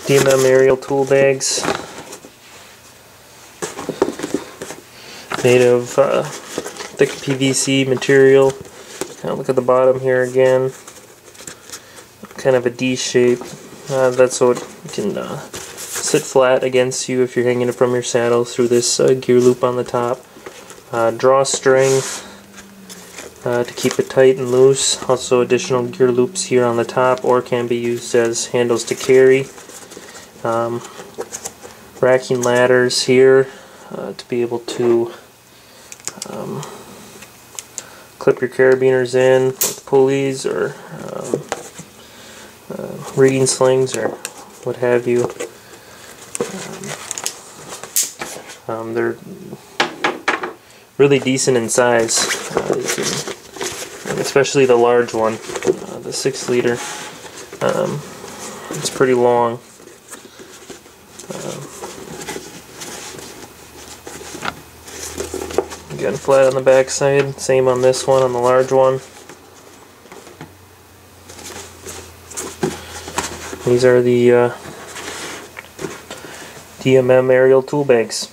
DMM Aerial Tool Bags made of thick PVC material. Look at the bottom here again, kind of a D shape. That's so it can sit flat against you if you're hanging it from your saddle through this gear loop on the top. Drawstring to keep it tight and loose. Also additional gear loops here on the top, or can be used as handles to carry. Racking ladders here to be able to clip your carabiners in with pulleys or rigging slings or what have you. They're really decent in size, especially the large one, the 6 liter. It's pretty long. Again, flat on the back side, same on this one, on the large one. These are the DMM Aerial Tool Bags.